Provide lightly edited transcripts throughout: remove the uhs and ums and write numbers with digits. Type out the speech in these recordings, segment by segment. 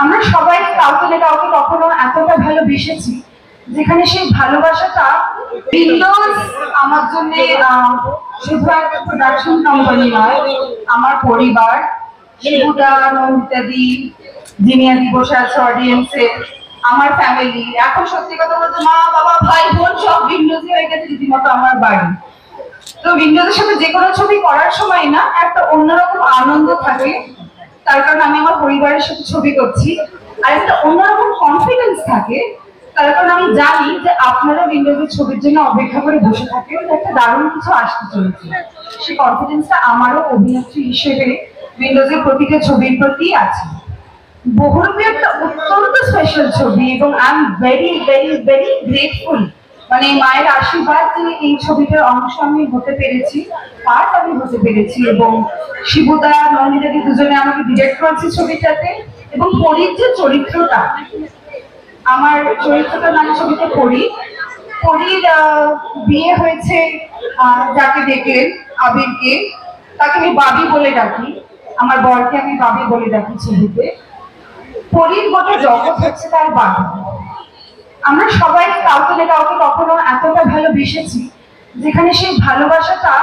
আমরা সবাই কাউকে না কাউকে কখনো এতটা ভালোবেসেছি যেখানে সেই ভালোবাসাটা উইন্ডোজ আমার জন্য শুধু একটা প্রোডাকশন কোম্পানি নয়, আমার পরিবার, শিবুদা, নন্দিতাদি, যিনি আজকে বসে আছে অডিয়েন্সে, আমার ফ্যামিলি। এখন সত্যি কথা বলতে মা বাবা ভাই বোন সব উইন্ডোজে হয়ে গেছে রীতিমতো আমার বাড়ি। তো উইন্ডোজের সাথে যে কোনো ছবি করার সময় না একটা অন্যরকম আনন্দ থাকে, তার কারণ আমি আমার পরিবারের সাথে ছবি করছি। আর একটা অন্যরকম কনফিডেন্স থাকে, তার কারণ আমি জানি যে আপনারা উইন্ডোজের ছবির জন্য অপেক্ষা করে বসে থাকেন, একটা দারুণ কিছু আসতে চলেছে। সেই কনফিডেন্সটা আমারও অভিনেত্রী হিসেবে উইন্ডোজের প্রতিটা ছবির প্রতি আছে। বহুরূপী একটা অত্যন্ত স্পেশাল ছবি এবং I am very very very grateful, মানে মায়ের আশীর্বাদ যে এই ছবিটার অংশ আমি হতে পেরেছি, পার্ট আমি হতে পেরেছি। এবং শিবুদা, নন্দিতাদি দুজনে আমাকে ডিরেক্ট করেছে ছবিটাতে। এবং পরীর যে চরিত্রটা, আমার চরিত্রটার নাম ছবিতে পরী। পরীর বিয়ে হয়েছে যাকে দেখলেন, আবিরকে, তাকে আমি বাবি বলে ডাকি, আমার বরকে আমি বাবি বলে ডাকি ছবিতে। পরীর গোটা জগৎ হচ্ছে তার বাবা। আমরা সবাই কাউকে না কাউকে কখনো এতটা ভালোবেসেছি যেখানে সেই ভালোবাসাটা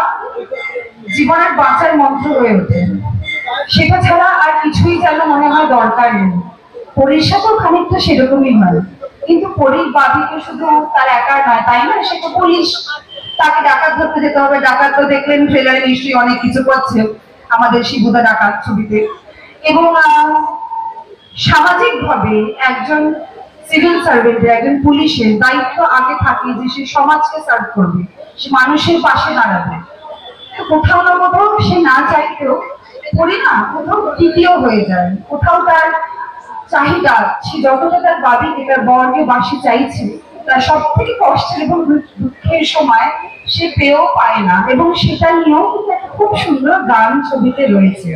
জীবনের বাঁচার মন্ত্র হয়ে ওঠে। সেটা ছাড়া আর কিছুই যেন মনে হয় দরকার নেই। পরীর সাথেও খানিকটা সেরকমই হয়, কিন্তু পরীর বাবিকে শুধু তার একার নয়, তাই না? সে তো পুলিশ, তাকে ডাকাত ধরতে যেতে হবে। ডাকাত তো দেখলেন ট্রেলারে নিশ্চয়ই অনেক কিছু করছে আমাদের শিবুদা ডাকাত ছবিতে। এবং সামাজিক ভাবে একজন সিভিল সার্ভেন্টের, একজন পুলিশের দায়িত্ব আগে থাকে যে সে সমাজকে সার্ভ করবে, সে মানুষের পাশে দাঁড়াবে। কোথাও না কোথাও সে না চাইতেও করি না, কোথাও তৃতীয় হয়ে যায়। কোথাও তার চাহিদা, সে যতটা তার বাবিকে, তার বরকে বাসি চাইছে, তার সব থেকে কষ্টের এবং দুঃখের সময় সে পেয়েও পায় না। এবং সেটা নিয়েও কিন্তু একটা খুব সুন্দর গান ছবিতে রয়েছে।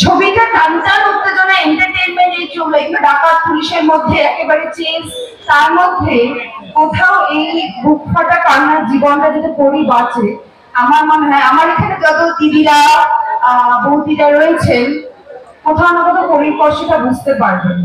ছবিটা টানটান উত্তেজনা, এন্টারটেইনমেন্ট, এই এগুলো ডাকাত পুলিশের মধ্যে একেবারে চেঞ্জ, তার মধ্যে কোথাও এই বুক ফাটা কান্নার জীবনটা যেটা পরি বাঁচে। আমার মনে হয় আমার এখানে যত দিদিরা বৌদিরা রয়েছেন, কোথাও না কোথাও পরির কষ্টটা বুঝতে পারবেন।